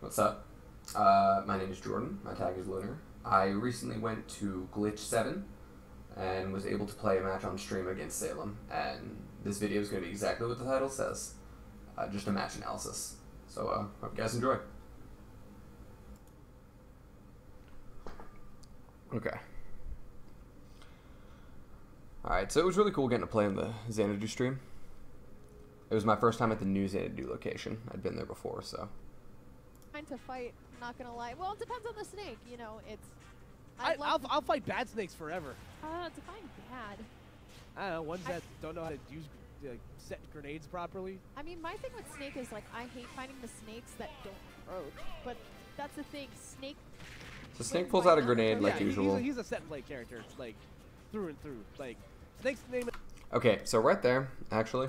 What's up? My name is Jordan. My tag is Lunar. I recently went to Glitch 7 and was able to play a match on stream against Salem. And this video is going to be exactly what the title says. Just a match analysis. So, hope you guys enjoy. Okay. Alright, so it was really cool getting to play on the Xanadu stream. It was my first time at the new Xanadu location. I'd been there before, so. Trying to fight, not gonna lie. Well, it depends on the snake, you know, it's... I'll fight bad snakes forever. Define bad. I don't know, ones that don't know how to use, set grenades properly. I mean, my thing with snake is, like, I hate finding the snakes that don't approach. But that's the thing, snake... So Snake pulls out a grenade like usual. He's a set and play character, like, through and through. Like, Snake's name... Okay, so right there, actually,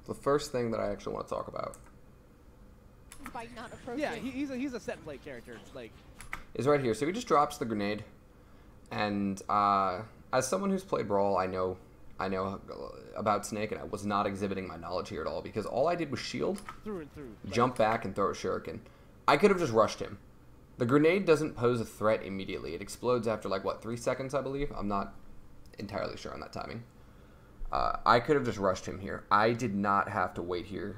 the first thing that I actually want to talk about by not approaching. Yeah, he's a set and play character, like, is right here. So he just drops the grenade, and as someone who's played Brawl, I know about Snake, and I was not exhibiting my knowledge here at all because all I did was shield, through and through, jump back, and throw a shuriken. I could have just rushed him. The grenade doesn't pose a threat immediately. It explodes after like what, 3 seconds, I believe. I'm not entirely sure on that timing. I could have just rushed him here. I did not have to wait here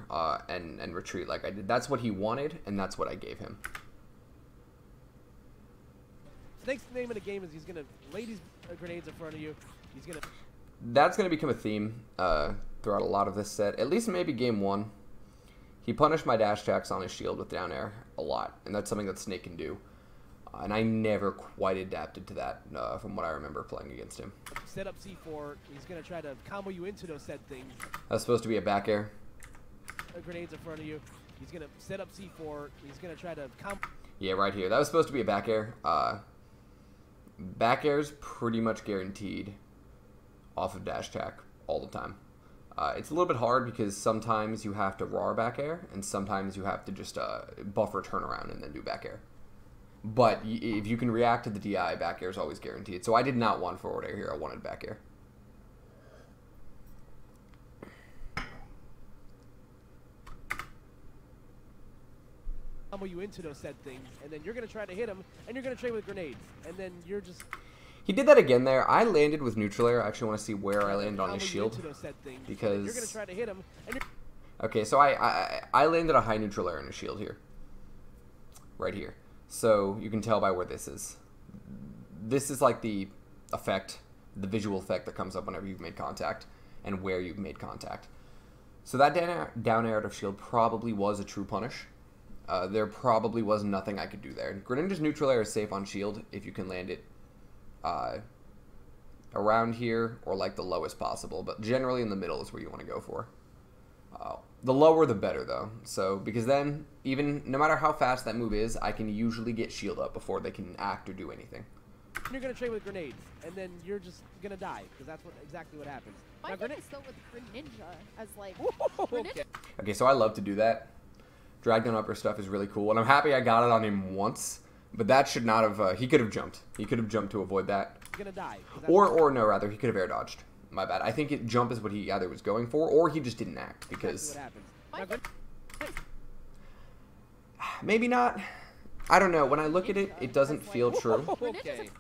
and retreat like I did. That's what he wanted, and that's what I gave him. Snake's name in the game is he's going to lay these grenades in front of you. He's going to... That's going to become a theme throughout a lot of this set. At least maybe game 1. He punished my dash attacks on his shield with down air a lot, and that's something that Snake can do. And I never quite adapted to that from what I remember playing against him. Set up C4. He's going to try to combo you into those said things. That's supposed to be a back air. Grenades in front of you. He's going to set up C4. He's going to try to combo... Yeah, right here. That was supposed to be a back air. Back air's pretty much guaranteed off of dash attack all the time. It's a little bit hard because sometimes you have to RAR back air, and sometimes you have to just buffer turnaround and then do back air. But if you can react to the DI, back air is always guaranteed. So I did not want forward air here. I wanted back air. Combo you into those said things, and then you're going to try to hit him, and you're going to trade with grenades, and then you're just... He did that again there. I landed with neutral air. I actually want to see where I landed on his shield. Because... You're going to try to hit him, and okay, so I landed a high neutral air in his shield here. Right here. So you can tell by where this is. This is like the effect, the visual effect that comes up whenever you've made contact and where you've made contact. So that down air out of shield probably was a true punish. There probably was nothing I could do there. Greninja's neutral air is safe on shield if you can land it around here or like the lowest possible, but generally in the middle is where you want to go for. The lower the better though, so because then even no matter how fast that move is, I can usually get shield up before they can act or do anything. You're gonna trade with grenades, and then you're just gonna die because that's exactly what happens. My thing is still with Greninja as like Okay, so I love to do that. Drag down upper stuff is really cool, and I'm happy I got it on him once. But that should not have. He could have jumped. He could have jumped to avoid that. You're gonna die. Or no, rather, he could have air dodged. My bad. I think jump is what he either was going for, or he just didn't act because. Maybe not. I don't know. When I look at it, it doesn't feel true. Okay.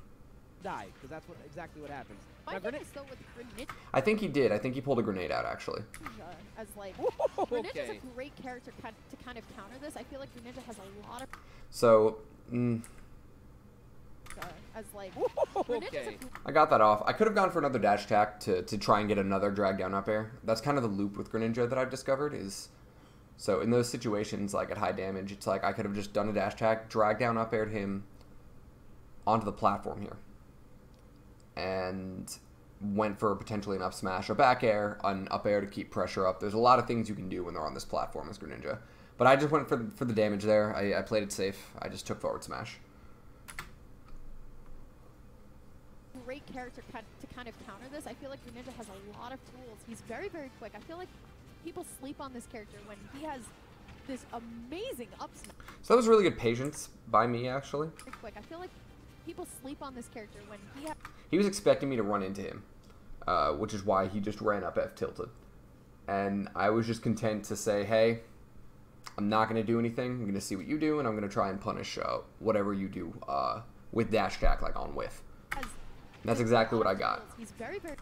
Die, because that's exactly what happens. My thing is still with Greninja. I think he did. I think he pulled a grenade out actually. As like Greninja's a great character to kind of counter this. I feel like Greninja has a lot of. So. As like I got that off. I could have gone for another dash attack to try and get another drag down up air. That's kind of the loop with Greninja that I've discovered is. So in those situations, like at high damage, it's like I could have just done a dash attack, drag down up aired him onto the platform here, and went for potentially an up smash, a back air, an up air to keep pressure up. There's a lot of things you can do when they're on this platform as Greninja. But I just went for the damage there. I played it safe. I just took forward smash. Great character to kind of counter this. I feel like Greninja has a lot of tools. He's very, very quick. I feel like people sleep on this character when he has this amazing up smash. So that was really good patience by me, actually. Very quick. I feel like people sleep on this character when he was expecting me to run into him, which is why he just ran up F tilted. And I was just content to say, hey, I'm not going to do anything. I'm going to see what you do, and I'm going to try and punish whatever you do with dash attack, like on whiff. That's exactly what I got. He's very, very...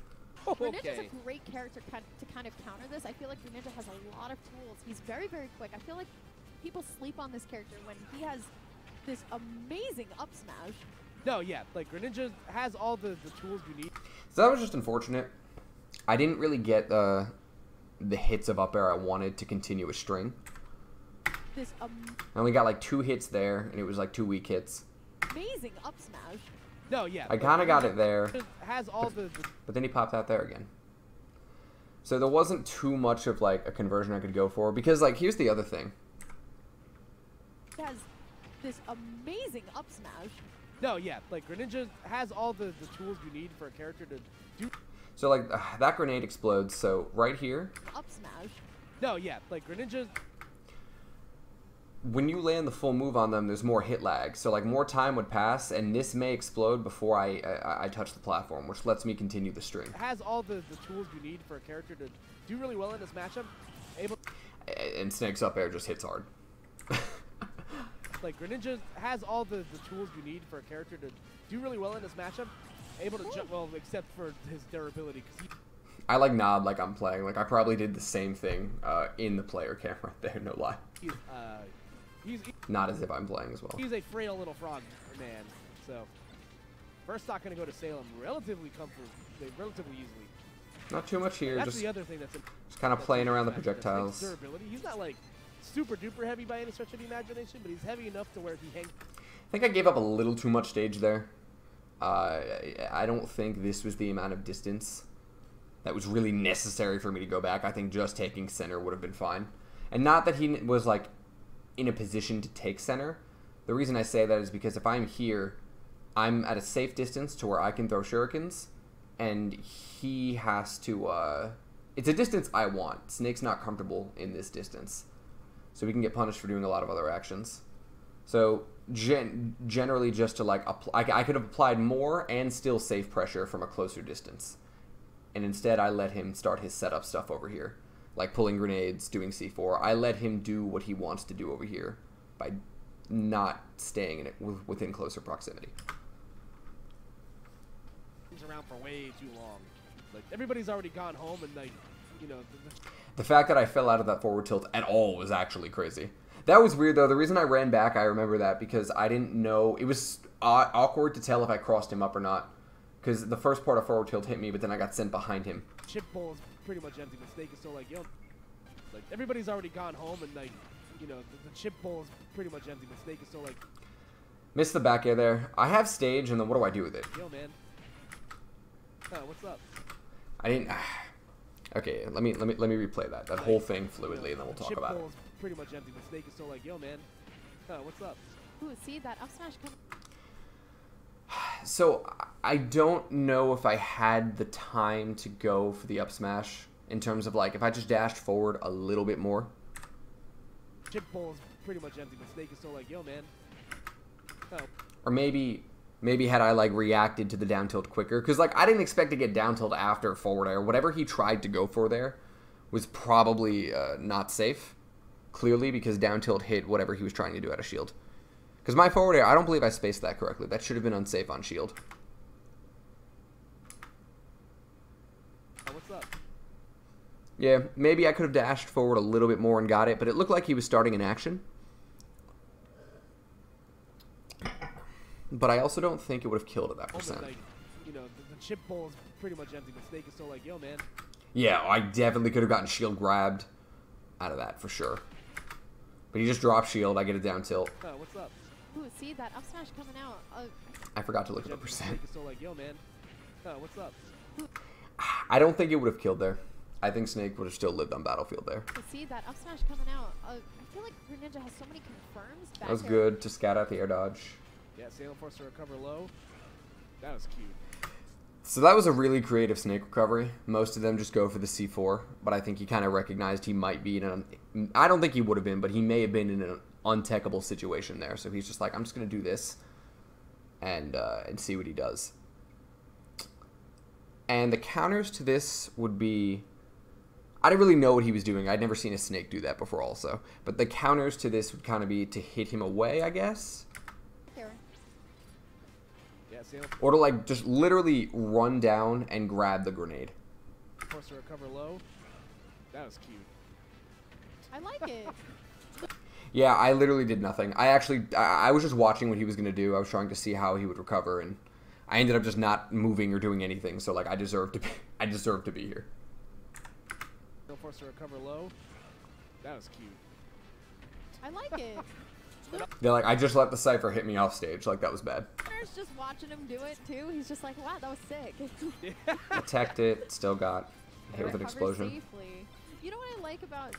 Okay. Greninja's a great character to kind of counter this. I feel like Greninja has a lot of tools. He's very, very quick. I feel like people sleep on this character when he has this amazing up smash. No, yeah, like Greninja has all the tools you need. So that was just unfortunate. I didn't really get the hits of up air I wanted to continue a string. I only got like 2 hits there, and it was like 2 weak hits. Amazing up smash. No, yeah. I kind of got it there, has all but then he popped out there again. So there wasn't too much of like a conversion I could go for, because like here's the other thing. He has this amazing up smash. No, yeah, like Greninja has all the tools you need for a character to do. So like that grenade explodes. So right here. Up smash. No, yeah, like Greninja. When you land the full move on them, there's more hit lag. So like more time would pass, and this may explode before I touch the platform, which lets me continue the string. Has all the tools you need for a character to do really well in this matchup. And Snake's up air just hits hard. Like Greninja has all the tools you need for a character to do really well in this matchup. Able to jump well, except for his durability. I like nod like I'm playing. Like I probably did the same thing in the player camera there, no lie. He's not as if I'm playing as well. He's a frail little frog man. So first stock gonna go to Salem relatively easily. Not too much here. That's the other thing that's just kind of playing around the projectiles. Durability. He's not like super duper heavy by any stretch of the imagination, but he's heavy enough to where he hangs. I think I gave up a little too much stage there. I don't think this was the amount of distance that was really necessary for me to go back. I think just taking center would have been fine. And not that he was like in a position to take center. The reason I say that is because if I'm here, I'm at a safe distance to where I can throw shurikens, and he has to, it's a distance I want. Snake's not comfortable in this distance, so we can get punished for doing a lot of other actions. So generally just to like I could have applied more and still safe pressure from a closer distance, and instead I let him start his setup stuff over here, like pulling grenades, doing C4. I let him do what he wants to do over here by not staying in it within closer proximity. He's around for way too long. Like everybody's already gone home, and like the fact that I fell out of that forward tilt at all was actually crazy. That was weird, though. The reason I ran back, I remember that, because I didn't know. It was awkward to tell if I crossed him up or not, because the first part of forward tilt hit me, but then I got sent behind him. Chip bowl is pretty much empty. The Snake is still like, yo, like everybody's already gone home, and like, the chip bowl is pretty much empty. The Snake is still like. Missed the back air there. I have stage, and then what do I do with it? Yo, man. What's up? I didn't. Okay, let me replay that whole thing fluidly, and then we'll talk about it. Pretty much empty. The Snake is still like, yo, man. What's up? Ooh, see that up smash coming. So I don't know if I had the time to go for the up smash in terms of like if I just dashed forward a little bit more. Chip bowl is pretty much empty. The Snake is still like, yo, man. Or maybe had I like reacted to the down tilt quicker, because like I didn't expect to get down tilt after forward air. Whatever he tried to go for there was probably not safe. Clearly, because down tilt hit whatever he was trying to do out of shield. Because my forward air, I don't believe I spaced that correctly. That should have been unsafe on shield. What's up? Yeah, maybe I could have dashed forward a little bit more and got it, but it looked like he was starting an action. But I also don't think it would have killed at that percent. Like, the chip bowl is pretty much empty. The Snake is still like, yo, man. Yeah, I definitely could have gotten shield grabbed out of that for sure. But he just dropped shield. I get a down tilt. What's up? Ooh, see that up smash coming out. I forgot to look at the percent. Still like, yo, man. What's up? I don't think it would have killed there. I think Snake would have still lived on battlefield there. See that up smash coming out. I feel like Greninja has so many confirms. That was good to scout out the air dodge. Yeah, Salem forced to recover low. That was cute. So that was a really creative Snake recovery. Most of them just go for the C4, but I think he kind of recognized he might be in an... I don't think he would have been, but he may have been in an untechable situation there. So he's just like, I'm just going to do this and see what he does. And the counters to this would be... I didn't really know what he was doing. I'd never seen a snake do that before also. But the counters to this would kind of be to hit him away, I guess. There. Yeah, Salem Or to, like, just literally run down and grab the grenade. forced to recover low. That was cute. I like it. Yeah, I literally did nothing. I was just watching what he was going to do. I was trying to see how he would recover, and I ended up just not moving or doing anything. So, like, I deserved to be here. Forced to recover low. That was cute. I like it. They're like, I just let the Cypher hit me off stage. Like, that was bad. Luner's just watching him do it too. He's just like, wow, that was sick. Attacked it, still got hit with an Recovered explosion. Safely. You know what I like about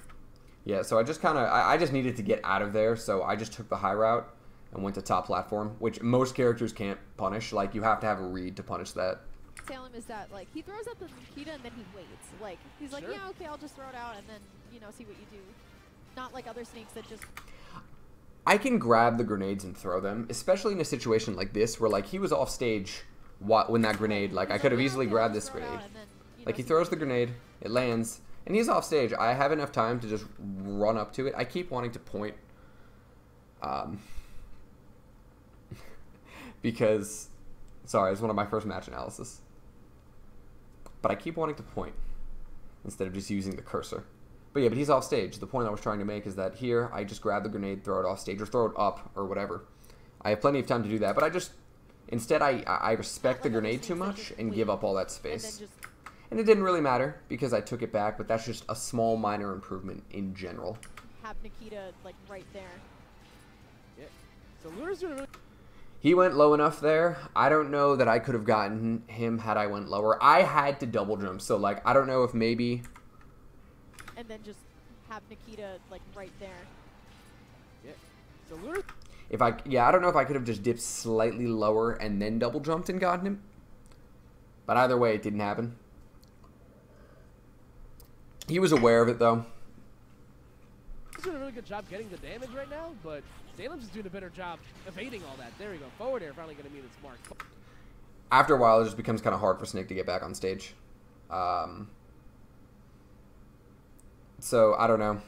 Yeah, so I just kind of, I just needed to get out of there, so I just took the high route and went to top platform, which most characters can't punish. Like, you have to have a read to punish that. Salem is that, like, he throws out the Nikita and then he waits. Like, he's like, Sure. yeah, okay, I'll just throw it out and then, you know, see what you do. Not like other snakes that just... I can grab the grenades and throw them, especially in a situation like this where, like, he was off stage when that grenade, like, I could have easily grabbed this grenade. Like, he throws the grenade, it lands, and he's off stage. I have enough time to just run up to it. I keep wanting to point, because, sorry, it's one of my first match analysis. But I keep wanting to point instead of just using the cursor. But yeah, but he's off stage. The point I was trying to make is that here, I just grab the grenade, throw it off stage, or throw it up, or whatever. I have plenty of time to do that, but I just, instead I respect the grenade too much and give up all that space. And it didn't really matter because I took it back, but that's just a small minor improvement in general. Have Nikita, like, right there. Yeah. So Luner's doing a really He went low enough there. I don't know that I could have gotten him had I went lower. I had to double jump, so, like, I don't know if maybe... And then just have Nikita, like, right there. Yeah. So Luner I don't know if I could have just dipped slightly lower and then double jumped and gotten him. But either way, it didn't happen. He was aware of it, though. He's doing a really good job getting the damage right now, but Salem's just doing a better job evading all that. There we go. Forward air finally going to meet its mark. After a while, it just becomes kind of hard for Snake to get back on stage. So, I don't know.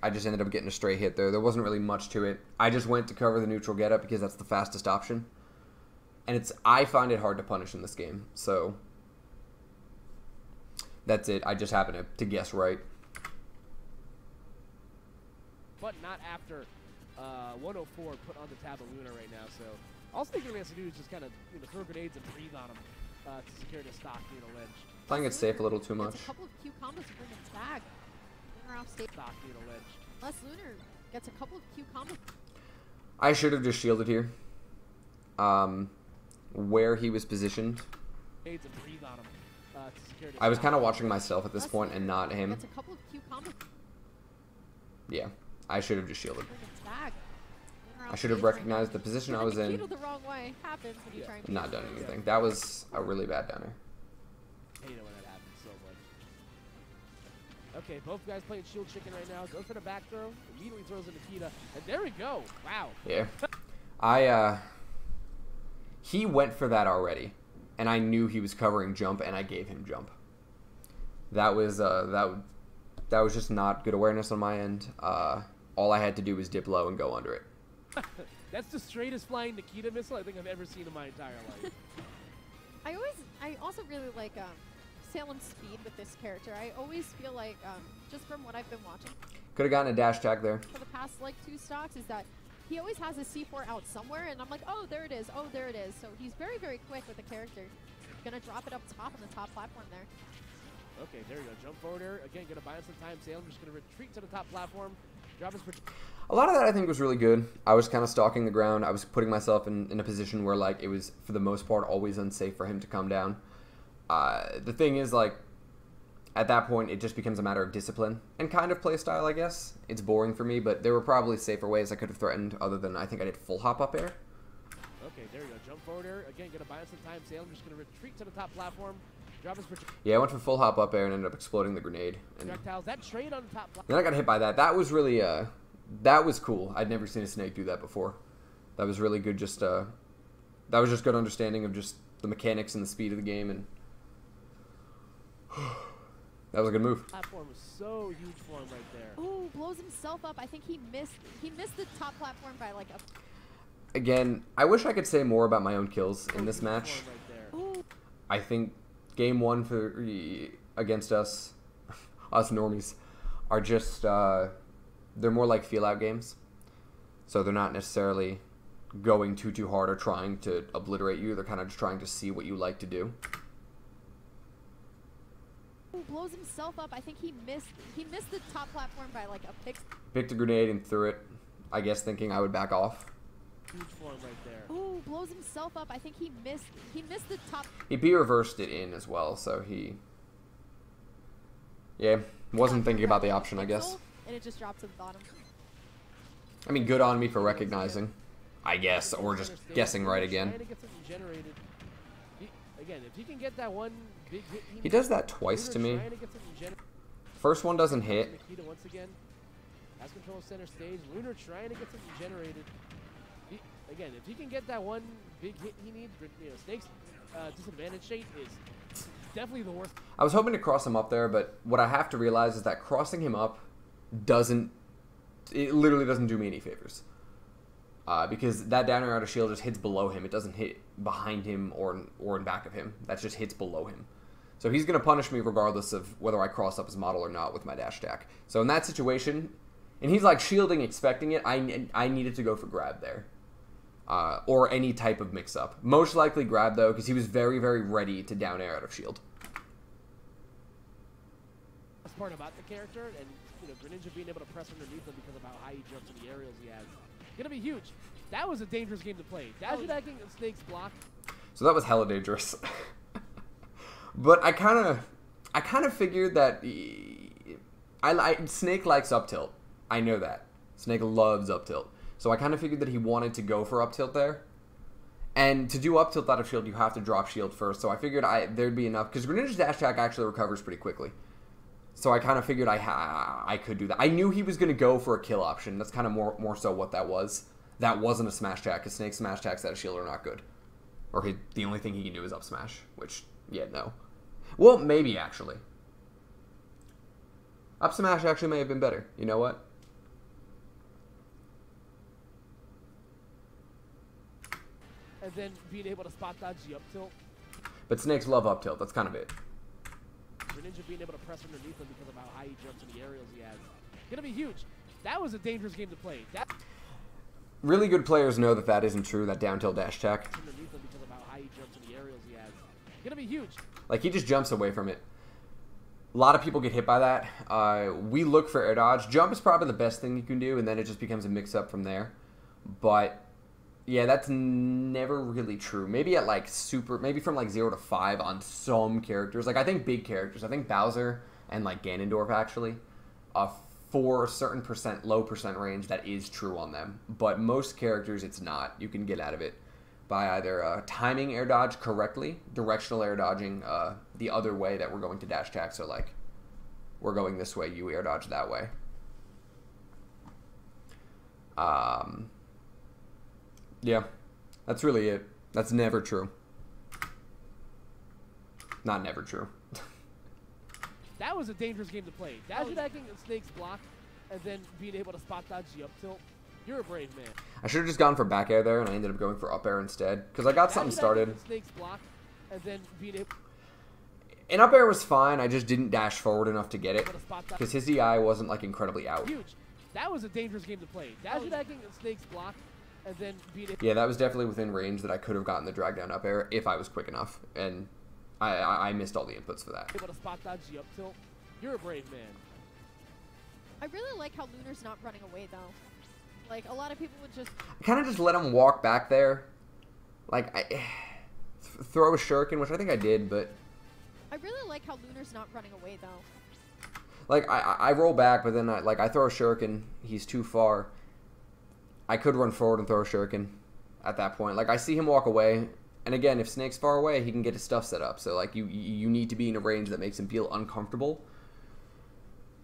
I just ended up getting a straight hit there. There wasn't really much to it. I just went to cover the neutral getup because that's the fastest option. And I find it hard to punish in this game. So, that's it. I just happened to guess right. But not after 104 put on the tab of Luna right now. So all Snake really has to do is just kind of throw grenades and breathe on them to secure the stock near the ledge. Playing it safe a little too much. Gets a couple of Q combos to bring it back. Luner off stage. Stock near the ledge. Unless Luner gets a couple of Q combos. I should have just shielded here. Where he was positioned. Grenades and breathe on them to secure the I was stock. kind of watching myself at this point and not him. Gets a couple of Q combos. Yeah, I should have just shielded. Bring it back. Luner I off should have stage right recognized now. the position I Throwing was in Nikita the wrong way happens when you try and and not done anything. That was a really bad downer. I hate it when that happens so much. Okay, both guys playing shield chicken right now. Goes for the back throw. Immediately throws a Nikita. And there we go. Wow. Yeah. He went for that already. And I knew he was covering jump, and I gave him jump. That was that was just not good awareness on my end. All I had to do was dip low and go under it. That's the straightest flying Nikita missile I think I've ever seen in my entire life. I also really like Salem's speed with this character. I always feel like, just from what I've been watching Could have gotten a dash tag there. for the past like 2 stocks, is that he always has a C4 out somewhere, and I'm like, oh, there it is, oh, there it is. So he's very, very quick with the character. Gonna drop it up top on the top platform there. Okay, there we go. Jump forward air. Again, gonna buy us some time. Salem just gonna retreat to the top platform. Drop his. A lot of that I think was really good. I was kind of stalking the ground. I was putting myself in a position where, like, it was, for the most part, always unsafe for him to come down. The thing is, like, at that point, it just becomes a matter of discipline and kind of play style, I guess. It's boring for me, but there were probably safer ways I could have threatened other than I think I did full hop up air. Okay, there we go. Jump forward air. Again, gonna buy us some time. Salem just gonna retreat to the top platform. Drop his Yeah, I went for full hop up air and ended up exploding the grenade. And projectiles. That trade on the top platform. then I got hit by that. That was really, that was cool. I'd never seen a snake do that before. That was really good, just, that was just good understanding of just the mechanics and the speed of the game, and That was a good move. Platform was so huge for him right there. Ooh, blows himself up. I think he missed the top platform by like a... Again, I wish I could say more about my own kills in this match. Ooh. I think game one against us normies, are just, they're more like feel-out games. So they're not necessarily going too hard or trying to obliterate you. They're kind of just trying to see what you like to do. Ooh, blows himself up. I think he missed the top platform by like a pick. Picked a grenade and threw it, I guess thinking I would back off. Huge for him right there. Ooh, blows himself up. I think he missed the top. He B-reversed it in as well, so he... Yeah, wasn't thinking about the option, I guess. And it just dropped to the bottom. I mean, good on me for recognizing, I guess, or just guessing right again. Again, if he can get that one big hit, he does that twice to me. First one doesn't hit. Nikita once again has control of center stage. Lunar trying to get something generated. Again, if he can get that one big hit he needs, Snake's disadvantage state is definitely the worst. I was hoping to cross him up there, but what I have to realize is that crossing him up it literally doesn't do me any favors. Because that down air out of shield just hits below him. It doesn't hit behind him or in back of him. That just hits below him. So he's going to punish me regardless of whether I cross up his model or not with my dash attack. So in that situation, and he's like shielding, expecting it, I needed to go for grab there. Or any type of mix-up. Most likely grab, though, because he was very, very ready to down air out of shield. That's part about the character, and Greninja being able to press underneath him because of how high he jumps and the aerials he has. Gonna be huge. That was a dangerous game to play. Dash attacking and Snake's block. So that was hella dangerous. But I kind of figured that Snake likes up tilt. I know that. Snake loves up tilt. So I kind of figured that he wanted to go for up tilt there. And to do up tilt out of shield, you have to drop shield first. So I figured there'd be enough. Because Greninja's dash attack actually recovers pretty quickly. So I kind of figured I could do that. I knew he was going to go for a kill option. That's kind of more so what that was. That wasn't a smash attack, because Snake's smash attacks out of shield are not good. Or the only thing he can do is up smash. Which, yeah, no. Well, maybe, actually. Up smash actually may have been better. You know what? And then being able to spot dodge the up tilt. But Snakes love up tilt. That's kind of it. Greninja being able to press underneath him because of how high he jumps and the aerials he has. Gonna be huge. That was a dangerous game to play. Really good players know that that isn't true, that down tilt dash attack. Underneath him because of how high he jumps and the aerials he has. Gonna be huge. Like, he just jumps away from it. A lot of people get hit by that. We look for air dodge. Jump is probably the best thing you can do, and then it just becomes a mix-up from there. But, yeah, that's never really true. Maybe at, like, maybe from, like, 0 to 5 on some characters. Like, I think big characters. I think Bowser and, like, Ganondorf, actually. For a certain low percent range, that is true on them. But most characters, it's not. You can get out of it by either timing air dodge correctly, directional air dodging the other way that we're going to dash attack. So, like, we're going this way, you air dodge that way. Yeah, that's really it. That's never true. Not never true. That was a dangerous game to play. Dash attacking and Snake's block, and then being able to spot dodge the up tilt. You're a brave man. I should have just gone for back air there, and I ended up going for up air instead. Because I got something started. Snake's block, and then being able... And up air was fine, I just didn't dash forward enough to get it. Because his DI wasn't, like, incredibly out. Huge. That was a dangerous game to play. Dash attacking and Snake's block, and then being able... Yeah, that was definitely within range that I could have gotten the drag down up air if I was quick enough. And I missed all the inputs for that. Able to spot dodge the up tilt. You're a brave man. I really like how Lunar's not running away, though. Like, a lot of people would just... I kind of just let him walk back there. Like, throw a shuriken, which I think I did, but... I really like how Lunar's not running away, though. Like, I roll back, but then I throw a shuriken. He's too far. I could run forward and throw a shuriken at that point. Like, I see him walk away. And again, if Snake's far away, he can get his stuff set up. So, like, you need to be in a range that makes him feel uncomfortable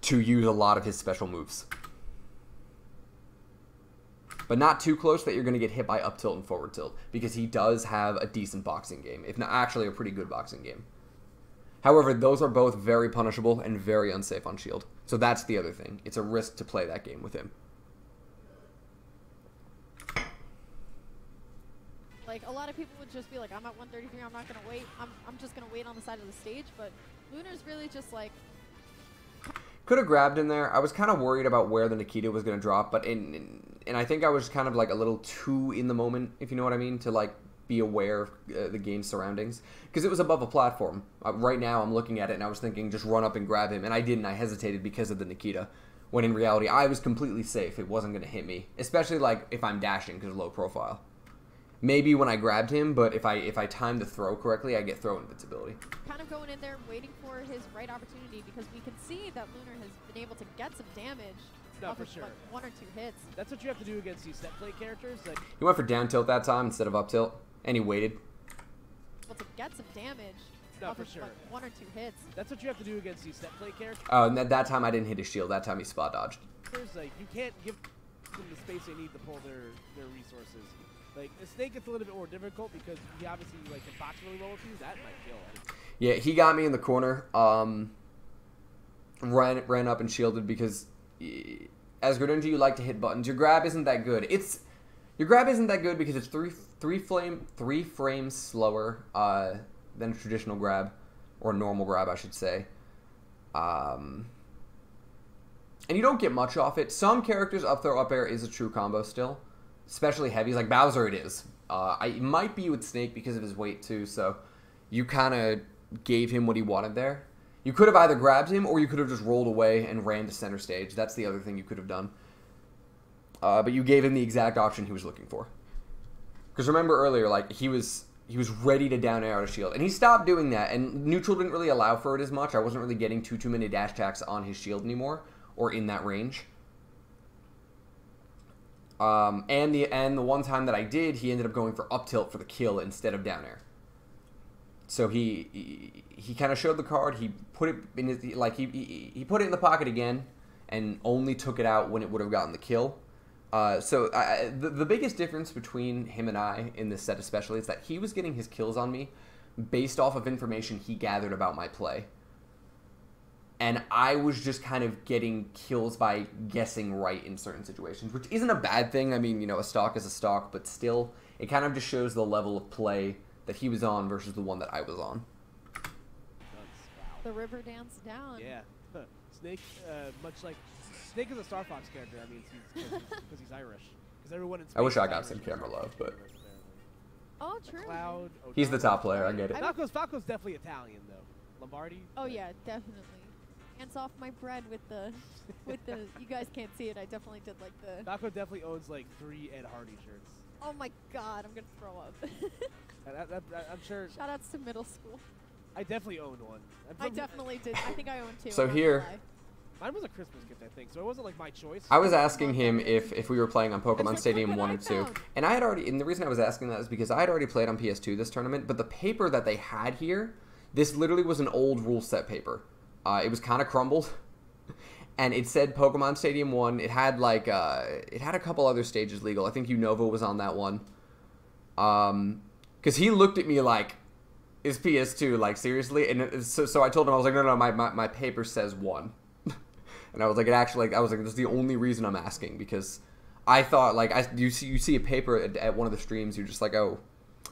to use a lot of his special moves. But not too close that you're going to get hit by up tilt and forward tilt. Because he does have a decent boxing game. If not, actually a pretty good boxing game. However, those are both very punishable and very unsafe on shield. So that's the other thing. It's a risk to play that game with him. Like, a lot of people would just be like, I'm at 133, I'm not going to wait. I'm just going to wait on the side of the stage. But Lunar's really just like... Could have grabbed him there. I was kind of worried about where the Nikita was going to drop. But and I think I was kind of like a little too in the moment, if you know what I mean, to like be aware of the game's surroundings. Because it was above a platform. Right now I'm looking at it and I was thinking just run up and grab him. And I didn't. I hesitated because of the Nikita. When in reality, I was completely safe. It wasn't going to hit me. Especially like if I'm dashing because low profile. Maybe when I grabbed him, but if I time the throw correctly, I get throw invincibility. Kind of going in there, waiting for his right opportunity, because we can see that Lunar has been able to get some damage. No, off for of, sure. like, 1 or 2 hits. That's what you have to do against these set play characters. Like, He went for down tilt that time instead of up tilt, and he waited. Able to get some damage. No, off for of, sure. like, 1 or 2 hits. that's what you have to do against these set play characters. Oh, and that time I didn't hit his shield. That time he spot dodged. Like, you can't give them the space they need to pull their resources. Like, a Snake gets a little bit more difficult because he obviously like can box really well with you. That might kill. Yeah, he got me in the corner. Ran up and shielded because as Greninja you like to hit buttons. Your grab isn't that good. Your grab isn't that good because it's three frames slower than a traditional grab, or normal grab, I should say. And you don't get much off it. Some characters up throw up air is a true combo still, especially heavies like Bowser. It is. It might be with Snake because of his weight too. So you kind of gave him what he wanted there. You could have either grabbed him or you could have just rolled away and ran to center stage. That's the other thing you could have done. But you gave him the exact option he was looking for. Because remember earlier, like he was ready to down air out of shield, and he stopped doing that. And neutral didn't really allow for it as much. I wasn't really getting too many dash attacks on his shield anymore, or in that range. And the one time that I did, he ended up going for up tilt for the kill instead of down air. So he kind of showed the card. He put it in his, like he put it in the pocket again, and only took it out when it would have gotten the kill. So the biggest difference between him and I in this set especially is that he was getting his kills on me based off of information he gathered about my play. And I was just kind of getting kills by guessing right in certain situations, which isn't a bad thing. I mean, you know, a stock is a stock, but still, it kind of just shows the level of play that he was on versus the one that I was on. The river dance down. Yeah. Snake, much like Snake is a Star Fox character. I mean, because he's Irish. Because everyone in space I wish I is got Irish. some camera love, but Oh, true. Cloud. he's the top player. I get it. Falco's definitely Italian though. Lombardi. Oh yeah, definitely. Hands off my bread with the, you guys can't see it. I definitely did like the. Falco definitely owns like 3 Ed Hardy shirts. Oh my God, I'm gonna throw up. I'm sure. Shout outs to middle school. I definitely owned one. I definitely did. I think I owned 2. So I'm not gonna here- lie. Mine was a Christmas gift, I think, so it wasn't like my choice. I was asking him if we were playing on Pokemon Mr. Stadium 1 or Coconut 2. Town. And I had already, and the reason I was asking that is because I had already played on PS2 this tournament, but the paper that they had here, this literally was an old rule set paper. It was kind of crumbled. And it said Pokemon Stadium 1. It had like, it had a couple other stages legal. I think Unova was on that one. Because he looked at me like, is PS2, like, seriously? And so I told him, I was like, no, my paper says 1. And I was like, this is the only reason I'm asking, because I thought, like, you see a paper at one of the streams, you're just like, oh,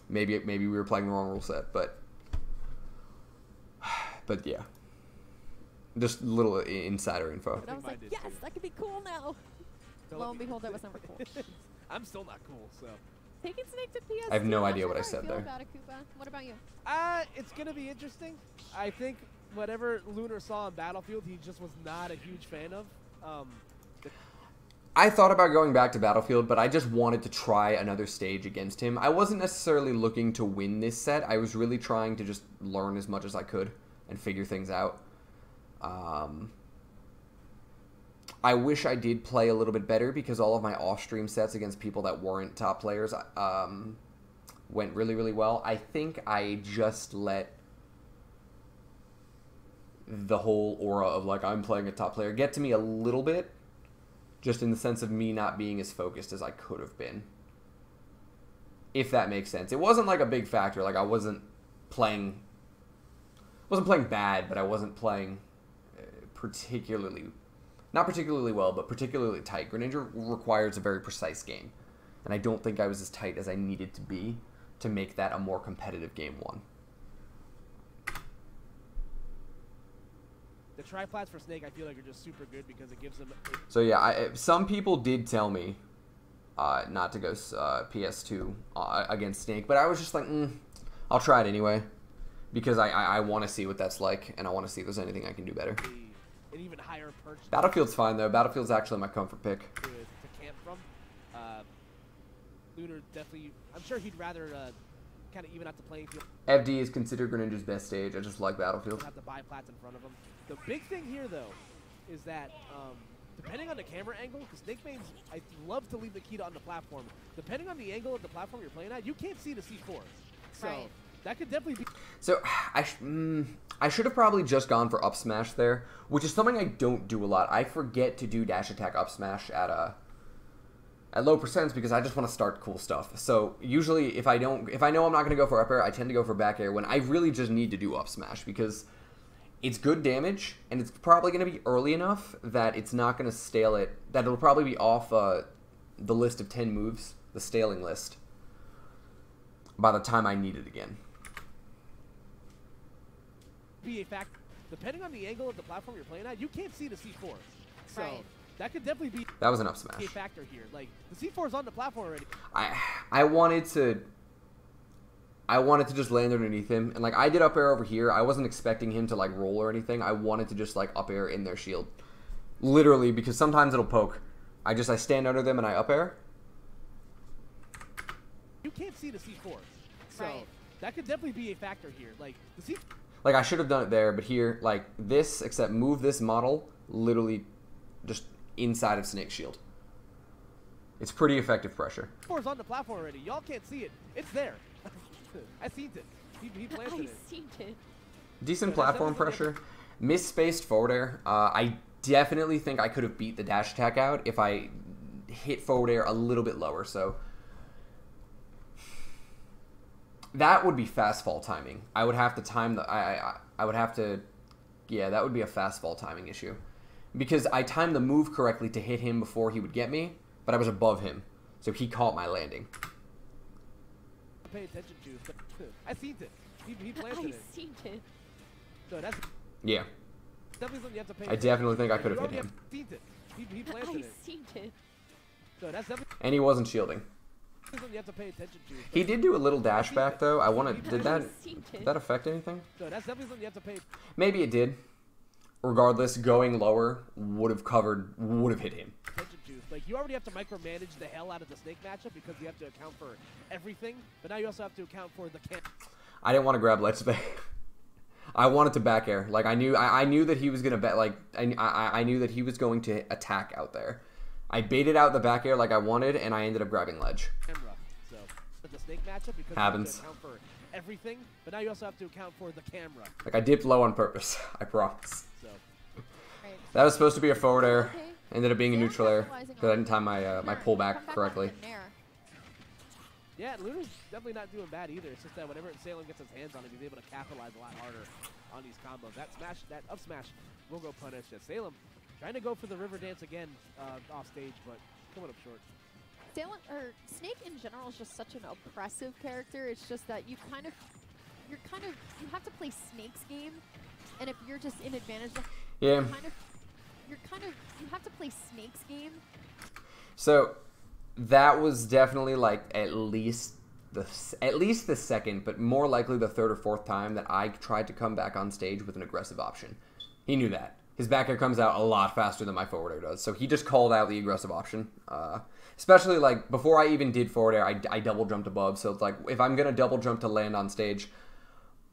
maybe we were playing the wrong rule set, but yeah. Just a little insider info. But I was like, mine did yes, too. that could be cool now. So Lo and behold, that was never cool. I'm still not cool, so. Taking Snake to PS2. I have no not idea sure what I how said feel there. About it, Koopa. What about you? It's gonna be interesting. I think whatever Lunar saw on Battlefield, he just was not a huge fan of. I thought about going back to Battlefield, but I just wanted to try another stage against him. I wasn't necessarily looking to win this set. I was really trying to just learn as much as I could and figure things out. I wish I did play a little bit better, because all of my off-stream sets against people that weren't top players went really, really well. I think I just let the whole aura of, like, I'm playing a top player get to me a little bit, just in the sense of me not being as focused as I could have been. If that makes sense. It wasn't, like, a big factor. Like, I wasn't wasn't playing bad, but I wasn't playing not particularly well, but particularly tight. Greninja requires a very precise game, and I don't think I was as tight as I needed to be to make that a more competitive game one. The triplats for Snake, I feel like, are just super good because it gives them... So yeah, some people did tell me not to go PS2 against Snake, but I was just like, I'll try it anyway, because I want to see what that's like, and I want to see if there's anything I can do better. An even higher perch. Battlefield's fine, though. Battlefield's actually my comfort pick. To camp from. Lunar definitely... I'm sure he'd rather kind of even out the playing field. FD is considered Greninja's best stage. I just like Battlefield. Have to buy plats in front of him. The big thing here, though, is that depending on the camera angle, because Snake Mains, I love to leave the Kita on the platform. Depending on the angle of the platform you're playing at, you can't see the C4. So that could definitely be... So I should have probably just gone for up smash there, which is something I don't do a lot. I forget to do dash attack up smash at low percents because I just want to start cool stuff. So usually if I know I'm not going to go for up air, I tend to go for back air when I really just need to do up smash because it's good damage and it's probably going to be early enough that it's not going to stale it, that it'll probably be off the list of 10 moves, the staling list, by the time I need it again. Be a fact, depending on the angle of the platform you're playing at, you can't see the C4. So that could definitely be... That was an up smash. A factor here. Like, the C4 is on the platform already. I wanted to just land underneath him, and like I did up air over here. I wasn't expecting him to like roll or anything. I wanted to just like up air in their shield, literally, because sometimes it'll poke. I stand under them and I up air. You can't see the C4, so that could definitely be a factor here. Like the C. Like I should have done it there, but here like this, except move this model literally just inside of Snake's shield. It's pretty effective pressure. C4's on the platform already. Y'all can't see it. It's there. I seen it. He planted it. I seen it. Decent platform pressure. Misspaced forward air. I definitely think I could have beat the dash attack out if I hit forward air a little bit lower. So that would be fast fall timing. I would have to time the. I would have to. Yeah, that would be a fast fall timing issue, because I timed the move correctly to hit him before he would get me, but I was above him, so he caught my landing. Pay attention to, but I seen it. He planted it. I seen it. So that's Yeah. definitely something you have to pay. I definitely think I could have hit him. Seen it. He planted it. I seen it. So that's definitely And he wasn't shielding. something you have to pay attention to. He did do a little dash back though. I want to. Did that seen it. affect anything? So that's definitely something you have to pay. Maybe it did. Regardless, going lower would have hit him. Attention to. Like, you already have to micromanage the hell out of the Snake matchup because you have to account for everything, but now you also have to account for the camp. I didn't want to grab Let's Bay. I wanted to back air. Like I knew that he was gonna bet. Like I knew that he was going to attack out there. I baited out the back air like I wanted, and I ended up grabbing ledge. Camera. So, but the Snake matchup because Happens. you have to account for everything, but now you also have to account for the camera. Like I dipped low on purpose. I promise. So. That was supposed to be a forward air. Okay. Ended up being a neutral air capitalizing because I on didn't time my my pullback correctly. Yeah, Lunar's definitely not doing bad either. It's just that whenever Salem gets his hands on it, he's able to capitalize a lot harder on these combos. That smash, that up smash will go punish. Salem trying to go for the river dance again off stage, but coming up short. Snake in general is just such an oppressive character. It's just that you have to play Snake's game, and if you're just in advantage, Yeah. you have to play Snake's game. So that was definitely like at least the second, but more likely the third or fourth time that I tried to come back on stage with an aggressive option. He knew that. His back air comes out a lot faster than my forward air does, so he just called out the aggressive option. Especially like before I even did forward air, I double jumped above. So it's like if I'm gonna double jump to land on stage,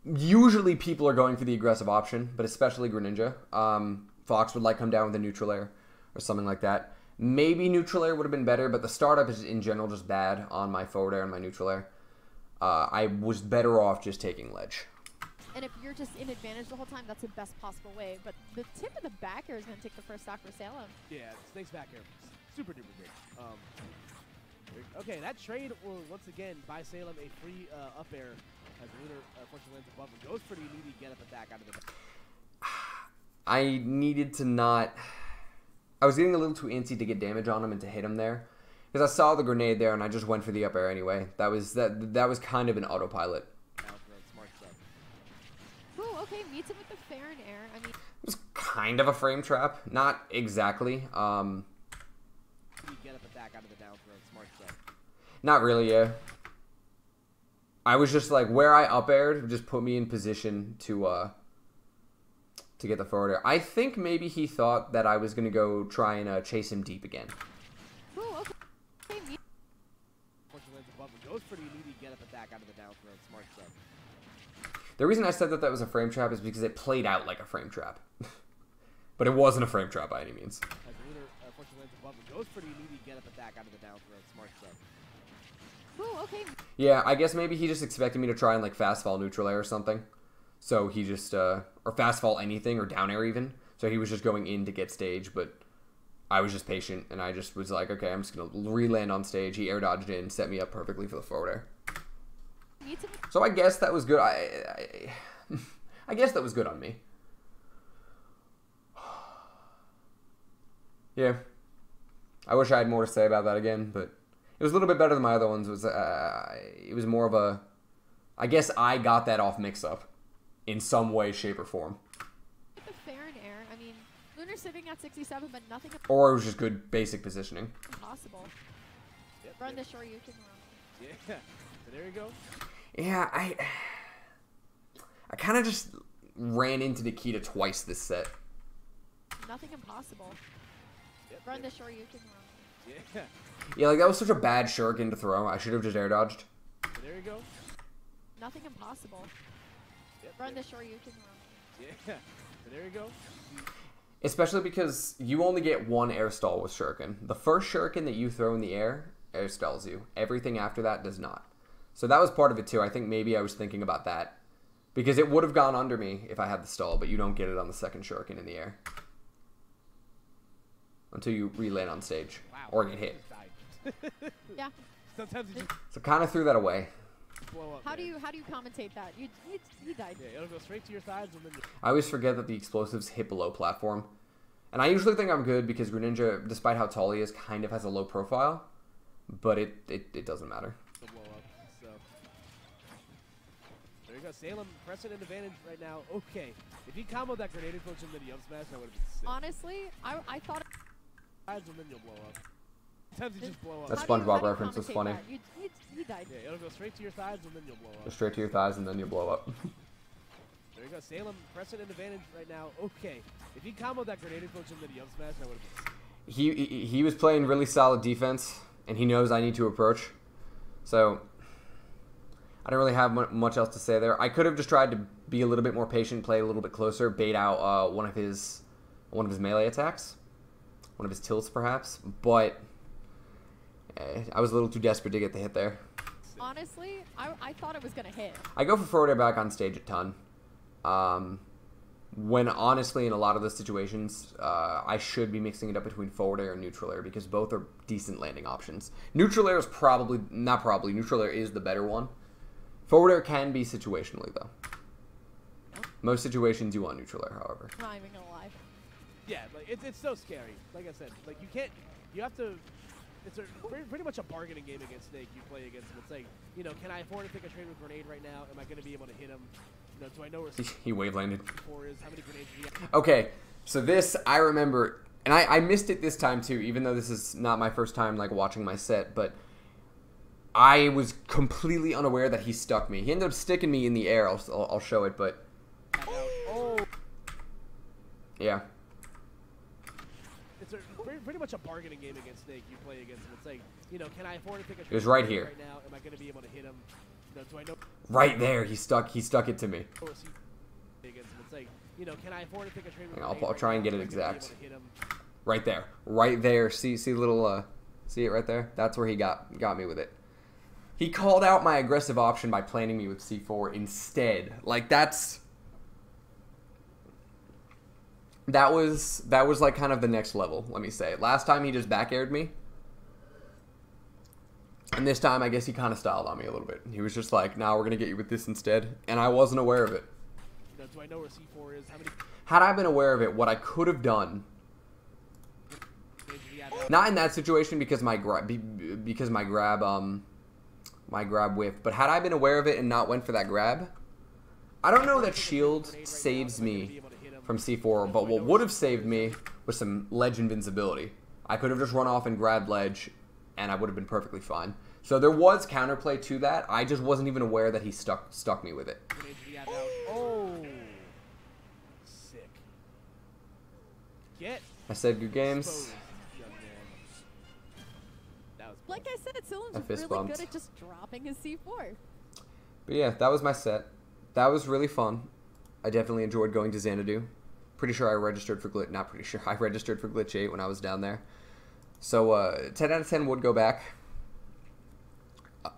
usually people are going for the aggressive option, but especially Greninja. Fox would like come down with a neutral air or something like that. Maybe neutral air would have been better, but the startup is in general just bad on my forward air and my neutral air. I was better off just taking ledge. And if you're just in advantage the whole time, that's the best possible way. But the tip of the back air is going to take the first stock for Salem. Yeah, Snake's back air, super duper great. Okay, that trade will once again buy Salem a free up air As Lunar unfortunately lands above and goes for the immediate get up attack out of the. I needed to not... I was getting a little too antsy to get damage on him and to hit him there. Because I saw the grenade there and I just went for the up air anyway. That was kind of an autopilot. Smart stuff. Ooh, okay, meets him with the fair and air. I mean, It was kind of a frame trap. Not exactly. Get up attack out of the down throw. Smart stuff. Not really, yeah. I was just like, where I up aired just put me in position to get the forward air. I think maybe he thought that I was going to go try and chase him deep again. ooh, okay, meet Unfortunately lands above and goes for the immediate get up attack out of the down throw. Smart stuff. The reason I said that that was a frame trap is because it played out like a frame trap. But it wasn't a frame trap by any means. As Lunar unfortunately lands above and goes for the immediate get up attack out of the down throw. Smart stuff. ooh, okay, Yeah, I guess maybe he just expected me to try and like fast fall neutral air or something. So he just, or fast fall anything or down air even. So he was just going in to get stage, but I was just patient and I just was like, okay, I'm just going to re-land on stage. He air dodged in, set me up perfectly for the forward air. meets him. So I guess that was good. I guess that was good on me. Yeah. I wish I had more to say about that again, but it was a little bit better than my other ones. It was more of a... I guess I got that off mix-up in some way, shape, or form. With the fair and air. I mean, Lunar's sitting at 67, but nothing Or it was just good basic positioning. impossible. Yep, Run yep. the short you can run. Yeah. So there you go. Yeah, I kind of just ran into Nikita twice this set. Nothing impossible. Yep, Run yep. the short you can run. Yeah. Yeah, like that was such a bad shuriken to throw. I should have just air dodged. So there you go. Nothing impossible. Yep, Run yep. the short you can run. Yeah. So there you go. Especially because you only get one air stall with shuriken. The first shuriken that you throw in the air stalls you. Everything after that does not. So that was part of it too. I think maybe I was thinking about that. Because it would have gone under me if I had the stall, but you don't get it on the second shuriken in the air. Until you re-land on stage. Wow. Or get hit. Yeah. Sometimes you just So kind of threw that away. blow up. How do man. you commentate that? He died. Yeah, it'll go straight to your sides and then. I always forget that the explosives hit below platform. And I usually think I'm good because Greninja, despite how tall he is, kind of has a low profile. But it doesn't matter. It'll blow up. So there you go. Salem pressing an advantage right now. Okay. If he comboed that grenade approach and then the up smash, that would have been sick. Honestly, I thought. Sides and then you'll blow up. Sometimes you just blow up. That how do you- SpongeBob how do you reference was commentate funny. that? He died. Yeah, it'll go straight to your sides and then you'll blow up. Just straight to your thighs and then you blow up. There you go. Salem pressing an advantage right now. Okay. If he comboed that grenade approach and then the up smash, that would have been sick. He was playing really solid defense, and he knows I need to approach. So I don't really have much else to say there. I could have just tried to be a little bit more patient, play a little bit closer, bait out one of his melee attacks, one of his tilts perhaps. But I was a little too desperate to get the hit there. Honestly, I thought it was gonna hit. I go for forward air back on stage a ton. When honestly, in a lot of those situations, I should be mixing it up between forward air and neutral air because both are decent landing options. Neutral air is neutral air is the better one. Forward air can be situationally, though. Most situations you want neutral air, however. I'm not even gonna lie. Yeah, like it's so scary. Like I said, like you have to. It's pretty much a bargaining game against Snake. You play against him. It's like, you know, can I afford to take a trade with grenade right now? Am I going to be able to hit him? You know, do I know where He wave landed. four is? How many grenades do you have? Okay, so this, I remember, and I missed it this time too, even though this is not my first time like watching my set, but I was completely unaware that he stuck me. He ended up sticking me in the air. I'll show it, but Oh, yeah. it's pretty much a bargaining game against Snake. You play against him. It's like, you know, can I afford to take a trade was with right grenade here. right now? Am I going to be able to hit him? You know, do I know Right there, he stuck it to me. where is he against him? It's like, you know, can I afford to take a trade with Hang on, grenade I'll right try and now? get it Am I gonna be able exact. to hit him? Right there. See little, see it right there? That's where he got me with it. He called out my aggressive option by planning me with C4 instead. Like that was like kind of the next level, let me say. Last time he just back aired me. And this time, I guess he kind of styled on me a little bit. He was just like, "Nah, we're gonna get you with this instead," and I wasn't aware of it. Do I know where C4 is? How many? Had I been aware of it, what I could have done, not in that situation because my grab whiffed, but had I been aware of it and not went for that grab, I don't know that shield saves me from C4, but what would have saved me was some ledge invincibility. I could have just run off and grabbed ledge, and I would have been perfectly fine. So there was counterplay to that. I just wasn't even aware that he stuck me with it. Oh, sick. I said good games. Like I said, Salem's fist really bumped. good at just dropping his C4. But yeah, that was my set. That was really fun. I definitely enjoyed going to Xanadu. Pretty sure I registered for Glitch. Not pretty sure. I registered for Glitch 8 when I was down there. So 10 out of 10 would go back.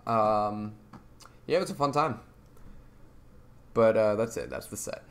Yeah, it was a fun time. But that's it. That's the set.